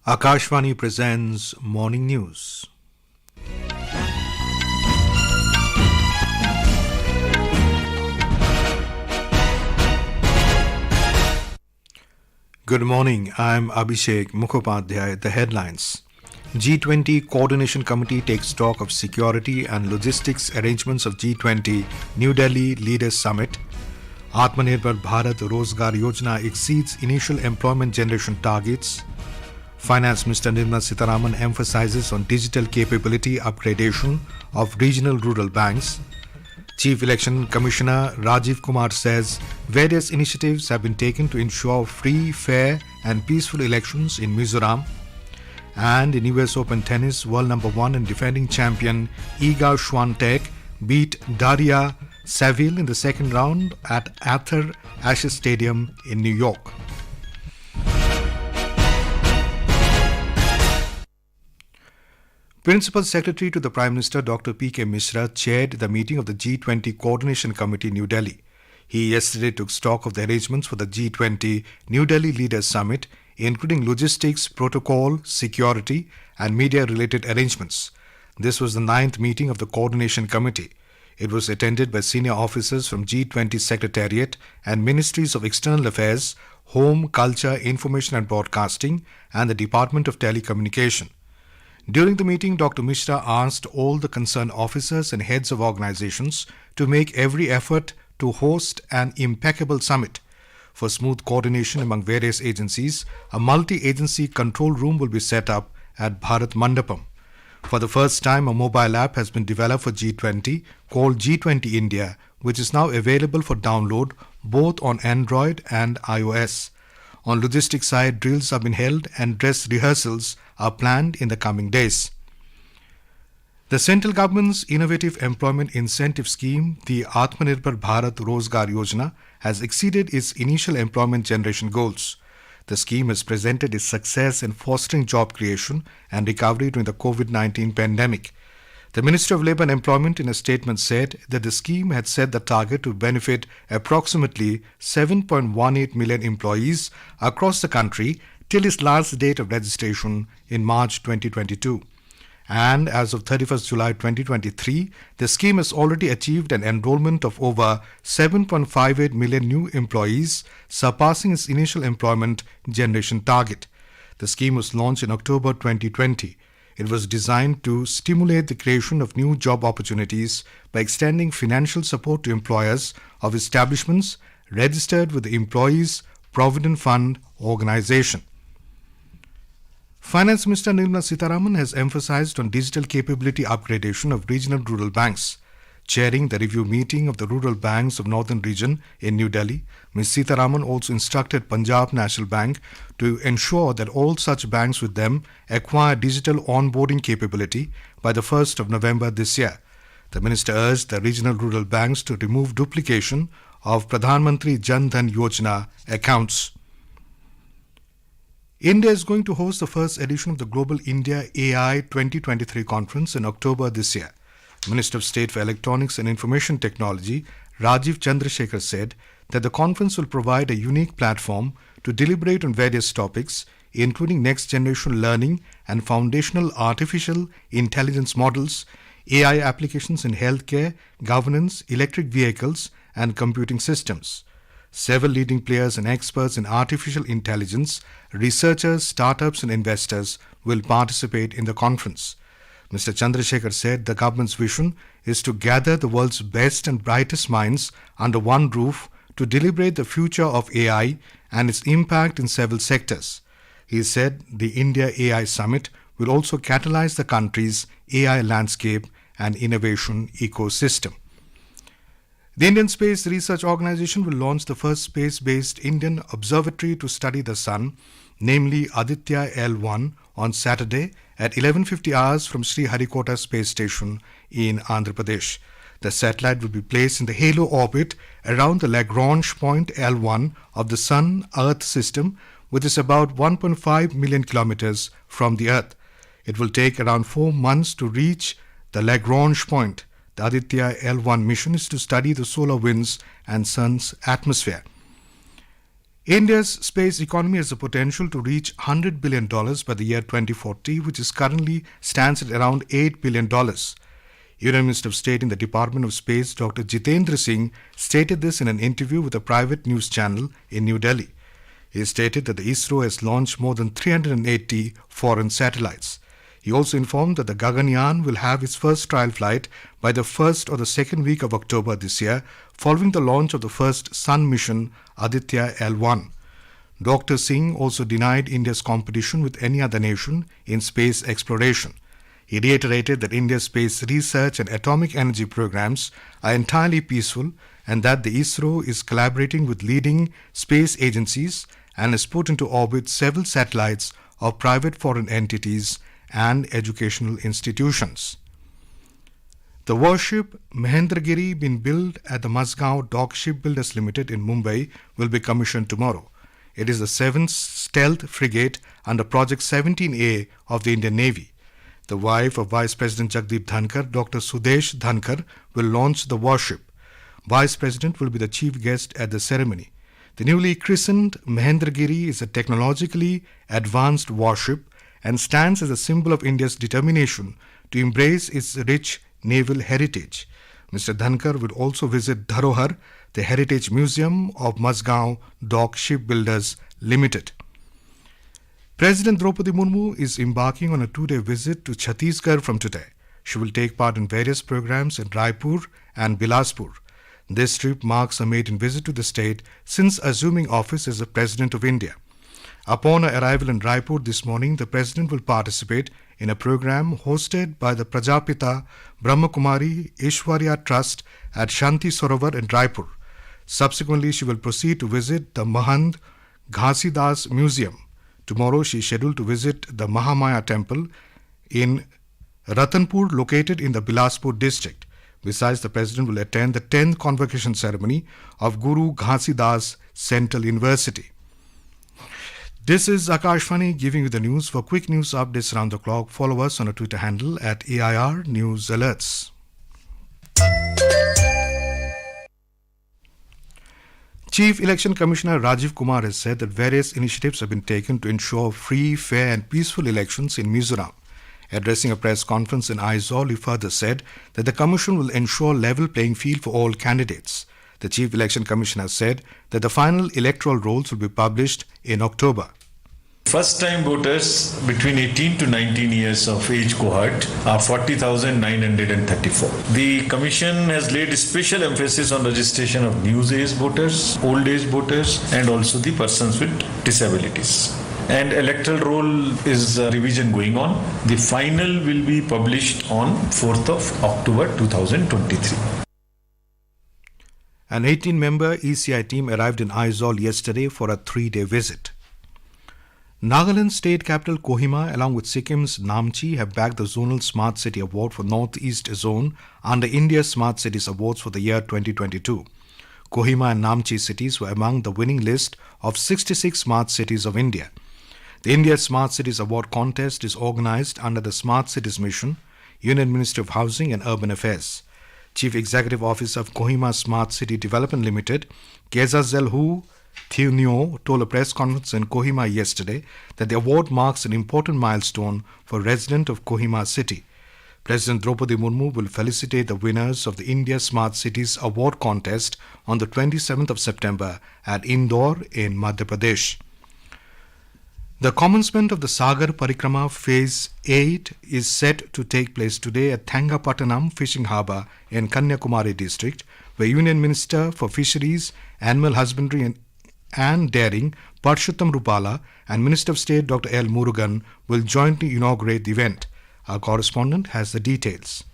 Akashvani presents Morning News. Good morning, I'm Abhishek Mukhopadhyay. The headlines. G20 Coordination Committee takes stock of security and logistics arrangements of G20 New Delhi Leaders Summit. Aatmanirbhar Bharat Rozgar Yojana exceeds initial employment generation targets. Finance Minister Nirmala Sitharaman emphasizes on digital capability upgradation of regional rural banks. Chief Election Commissioner Rajiv Kumar says various initiatives have been taken to ensure free, fair and peaceful elections in Mizoram. And in US Open Tennis, world number 1 and defending champion Swiatek beat Daria Saville in the second round at Aatmanirbhar Ashes Stadium in New York. Principal Secretary to the Prime Minister Dr. P.K. Mishra chaired the meeting of the G20 Coordination Committee New Delhi. He yesterday took stock of the arrangements for the G20 New Delhi Leaders Summit, including logistics, protocol, security and media-related arrangements. This was the 9th meeting of the Coordination Committee. It was attended by senior officers from G20 Secretariat and Ministries of External Affairs, Home, Culture, Information and Broadcasting and the Department of Telecommunication. During the meeting, Dr. Mishra asked all the concerned officers and heads of organizations to make every effort to host an impeccable summit. For smooth coordination among various agencies, a multi-agency control room will be set up at Bharat Mandapam. For the first time, a mobile app has been developed for G20 called G20 India, which is now available for download both on Android and iOS. On logistics side, drills have been held and dress rehearsals are planned in the coming days. The central government's innovative employment incentive scheme, the Aatmanirbhar Bharat Rozgar Yojana, has exceeded its initial employment generation goals. The scheme has presented its success in fostering job creation and recovery during the COVID-19 pandemic. The Minister of Labour and Employment in a statement said that the scheme had set the target to benefit approximately 7.18 million employees across the country till its last date of registration in March 2022. And as of 31st July 2023, the scheme has already achieved an enrollment of over 7.58 million new employees, surpassing its initial employment generation target. The scheme was launched in October 2020. It was designed to stimulate the creation of new job opportunities by extending financial support to employers of establishments registered with the Employees Provident Fund Organization. Finance Minister Nirmala Sitharaman has emphasized on digital capability upgradation of regional rural banks. Chairing the review meeting of the rural banks of Northern Region in New Delhi, Ms. Sitharaman also instructed Punjab National Bank to ensure that all such banks with them acquire digital onboarding capability by the 1st of November this year. The minister urged the regional rural banks to remove duplication of Pradhan Mantri Jan Dhan Yojana accounts. India is going to host the first edition of the Global India AI 2023 conference in October this year. Minister of State for Electronics and Information Technology Rajiv Chandrasekhar said that the conference will provide a unique platform to deliberate on various topics, including next-generation learning and foundational artificial intelligence models, AI applications in healthcare, governance, electric vehicles, and computing systems. Several leading players and experts in artificial intelligence, researchers, startups, and investors will participate in the conference. Mr. Chandrasekhar said the government's vision is to gather the world's best and brightest minds under one roof to deliberate the future of AI and its impact in several sectors. He said the India AI Summit will also catalyze the country's AI landscape and innovation ecosystem. The Indian Space Research Organization will launch the first space-based Indian observatory to study the sun, namely Aditya L1, on Saturday at 11:50 hours from Sriharikota Space Station in Andhra Pradesh. The satellite will be placed in the halo orbit around the Lagrange point L1 of the Sun-Earth system, which is about 1.5 million kilometers from the Earth. It will take around 4 months to reach the Lagrange point. The Aditya L1 mission is to study the solar winds and Sun's atmosphere. India's space economy has the potential to reach $100 billion by the year 2040, which is currently stands at around $8 billion. Union Minister of State in the Department of Space, Dr. Jitendra Singh, stated this in an interview with a private news channel in New Delhi. He stated that the ISRO has launched more than 380 foreign satellites. He also informed that the Gaganyaan will have its first trial flight by the first or the second week of October this year, following the launch of the first Sun mission Aditya L1. Dr. Singh also denied India's competition with any other nation in space exploration. He reiterated that India's space research and atomic energy programs are entirely peaceful and that the ISRO is collaborating with leading space agencies and has put into orbit several satellites of private foreign entities and educational institutions. The warship Mahendragiri being built at the Mazgaon Dock Shipbuilders Limited in Mumbai will be commissioned tomorrow. It is the 7th stealth frigate under Project 17A of the Indian Navy. The wife of Vice President Jagdeep Dhankar, Dr. Sudesh Dhankar, will launch the warship. Vice President will be the chief guest at the ceremony. The newly christened Mahendragiri is a technologically advanced warship and stands as a symbol of India's determination to embrace its rich naval heritage. Mr. Dhankar will also visit Dharohar, the Heritage Museum of Mazgaon Dock Shipbuilders Limited. President Draupadi Murmu is embarking on a 2-day visit to Chhattisgarh from today. She will take part in various programs in Raipur and Bilaspur. This trip marks a maiden visit to the state since assuming office as the President of India. Upon her arrival in Raipur this morning, the President will participate in a program hosted by the Prajapita Brahmakumari Ishwarya Trust at Shanti Sarovar in Raipur. Subsequently, she will proceed to visit the Mahant Ghasidas Museum. Tomorrow, she is scheduled to visit the Mahamaya Temple in Ratanpur, located in the Bilaspur district. Besides, the President will attend the 10th convocation ceremony of Guru Ghasidas Central University. This is Akashvani giving you the news. For quick news updates around the clock, follow us on our Twitter handle at AIR News Alerts. Chief Election Commissioner Rajiv Kumar has said that various initiatives have been taken to ensure free, fair and peaceful elections in Mizoram. Addressing a press conference in Aizawl, he further said that the Commission will ensure level playing field for all candidates. The Chief Election Commissioner said that the final electoral rolls will be published in October. First-time voters between 18 to 19 years of age cohort are 40,934. The Commission has laid special emphasis on registration of new-age voters, old-age voters, and also the persons with disabilities. And electoral roll is revision going on. The final will be published on 4th of October 2023. An 18-member ECI team arrived in Aizawl yesterday for a 3-day visit. Nagaland's state capital Kohima along with Sikkim's Namchi have bagged the Zonal Smart City Award for Northeast Zone under India's Smart Cities Awards for the year 2022. Kohima and Namchi cities were among the winning list of 66 smart cities of India. The India Smart Cities Award contest is organized under the Smart Cities Mission, Union Ministry of Housing and Urban Affairs. Chief Executive Officer of Kohima Smart City Development Limited, Kezazelhu Thunio, told a press conference in Kohima yesterday that the award marks an important milestone for residents of Kohima city. President Draupadi Murmu will felicitate the winners of the India Smart Cities Award contest on the 27th of September at Indore in Madhya Pradesh. The commencement of the Sagar Parikrama Phase 8 is set to take place today at Thangapatanam Fishing Harbour in Kanyakumari district, where Union Minister for Fisheries, Animal Husbandry and Dairying, Parshuttam Rupala, and Minister of State Dr. L. Murugan will jointly inaugurate the event. Our correspondent has the details.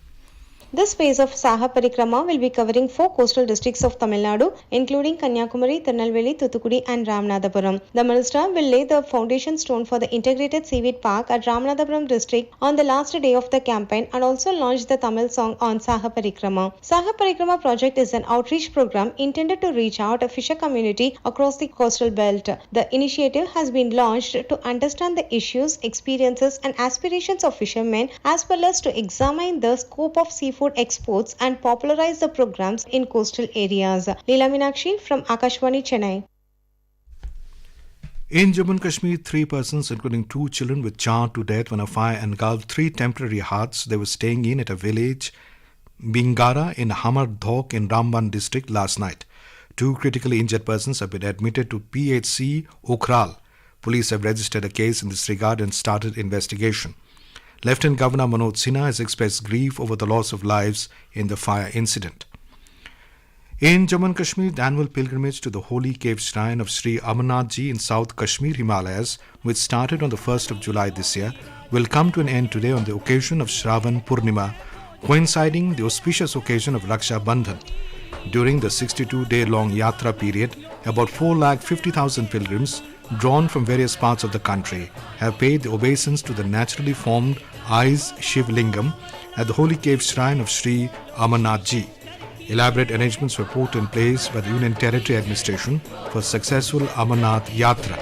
This phase of Saha Parikrama will be covering 4 coastal districts of Tamil Nadu, including Kanyakumari, Tirunelveli, Thuthukudi and Ramanathapuram. The minister will lay the foundation stone for the integrated seaweed park at Ramanathapuram district on the last day of the campaign and also launch the Tamil song on Saha Parikrama. Saha Parikrama project is an outreach program intended to reach out a fisher community across the coastal belt. The initiative has been launched to understand the issues, experiences and aspirations of fishermen as well as to examine the scope of seafood exports and popularize the programs in coastal areas. Leela Meenakshi from Akashvani, Chennai. In Jammu and Kashmir, 3 persons, including 2 children, were charred to death when a fire engulfed 3 temporary huts they were staying in at a village, Bingara, in Hamar Dhok in Ramban district last night. 2 critically injured persons have been admitted to PHC Ukral. Police have registered a case in this regard and started investigation. Lieutenant Governor Manoj Sinha has expressed grief over the loss of lives in the fire incident. In Jammu and Kashmir, the annual pilgrimage to the holy cave shrine of Sri Amarnath Ji in South Kashmir Himalayas, which started on the 1st of July this year, will come to an end today on the occasion of Shravan Purnima, coinciding the auspicious occasion of Raksha Bandhan. During the 62-day-long Yatra period, about 450,000 pilgrims, drawn from various parts of the country, have paid the obeisance to the naturally formed Ice Shiv Lingam at the holy cave shrine of Sri Amarnath Ji. Elaborate arrangements were put in place by the Union Territory Administration for successful Amarnath Yatra.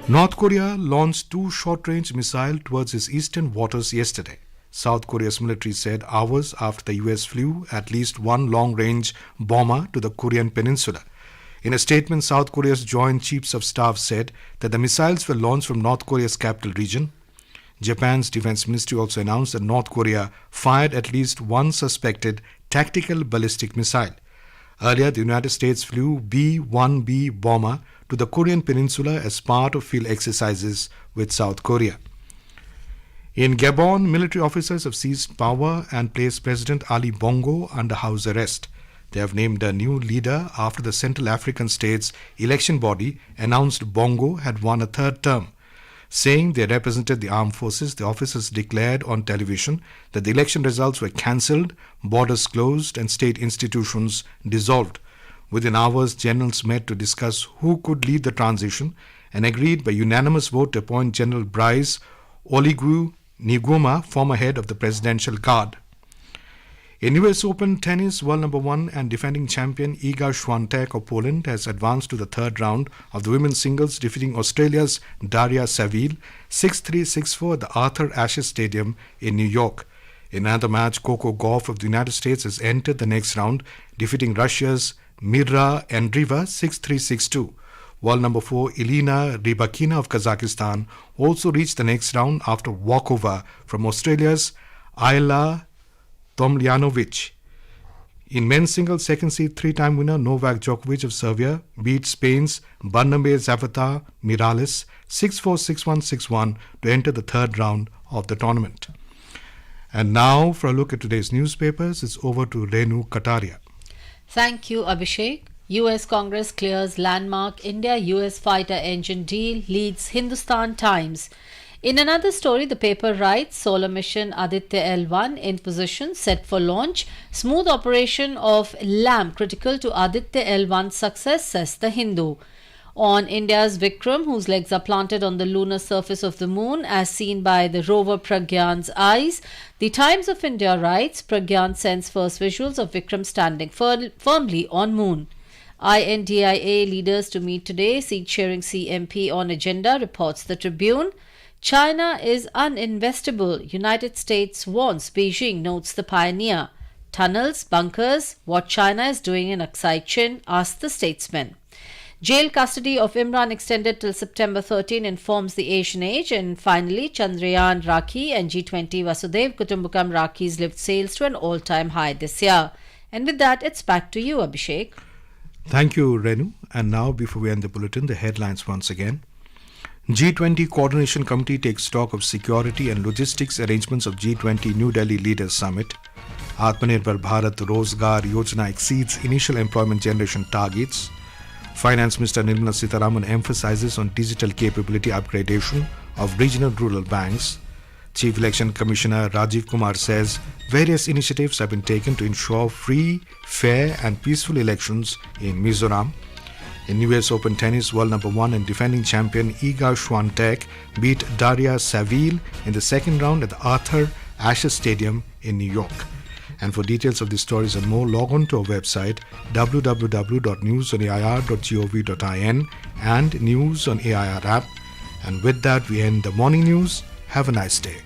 North Korea launched 2 short-range missiles towards its eastern waters yesterday. South Korea's military said hours after the US flew at least 1 long-range bomber to the Korean peninsula. In a statement, South Korea's Joint Chiefs of Staff said that the missiles were launched from North Korea's capital region. Japan's defense ministry also announced that North Korea fired at least 1 suspected tactical ballistic missile. Earlier, the United States flew B-1B bomber to the Korean peninsula as part of field exercises with South Korea. In Gabon, military officers have seized power and placed President Ali Bongo under house arrest. They have named a new leader after the Central African state's election body announced Bongo had won a 3rd term. Saying they represented the armed forces, the officers declared on television that the election results were cancelled, borders closed and state institutions dissolved. Within hours, generals met to discuss who could lead the transition and agreed by unanimous vote to appoint General Brice Oligui Nguema, former head of the Presidential Guard. In US Open tennis, world number 1 and defending champion Iga Swiatek of Poland has advanced to the 3rd round of the women's singles, defeating Australia's Daria Saville 6-3, 6-4 at the Arthur Ashe Stadium in New York. In another match, Coco Gauff of the United States has entered the next round, defeating Russia's Mira Andreeva 6-3, 6-2. World number 4 Elena Rybakina of Kazakhstan also reached the next round after walkover from Australia's Ayla Tomljanovic. In men's singles, second seed 3-time winner Novak Djokovic of Serbia beat Spain's Barnabe Zapata Miralles 6-4, 6-1, 6-1 to enter the 3rd round of the tournament. And now for a look at today's newspapers, it's over to Renu Kataria. Thank you, Abhishek. US Congress clears landmark India-US fighter engine deal, leads Hindustan Times. In another story, the paper writes, solar mission Aditya L1 in position, set for launch. Smooth operation of LAM critical to Aditya L1's success, says the Hindu. On India's Vikram, whose legs are planted on the lunar surface of the moon as seen by the rover Pragyan's eyes, the Times of India writes, Pragyan sends first visuals of Vikram standing firmly on moon. INDIA leaders to meet today, seat-sharing CMP on agenda, reports the Tribune. China is uninvestable, United States warns Beijing, notes the Pioneer. Tunnels, bunkers, what China is doing in Aksai Chin, asks the Statesman. Jail custody of Imran extended till September 13, informs the Asian Age. And finally, Chandrayaan Rakhi and G20 Vasudev Kutumbakam Rakhis lift sales to an all-time high this year. And with that, it's back to you, Abhishek. Thank you, Renu. And now, before we end the bulletin, the headlines once again. G20 Coordination Committee takes stock of security and logistics arrangements of G20 New Delhi Leaders Summit. Aatmanirbhar Bharat Rozgar Yojana exceeds initial employment generation targets. Finance Minister Nirmala Sitharaman emphasizes on digital capability upgradation of regional rural banks. Chief Election Commissioner Rajiv Kumar says various initiatives have been taken to ensure free, fair and peaceful elections in Mizoram. In US Open tennis, world number 1 and defending champion Iga Swiatek beat Daria Saville in the 2nd round at the Arthur Ashe Stadium in New York. And for details of these stories and more, log on to our website www.newsonair.gov.in and News on AIR app. And with that, we end the morning news. Have a nice day.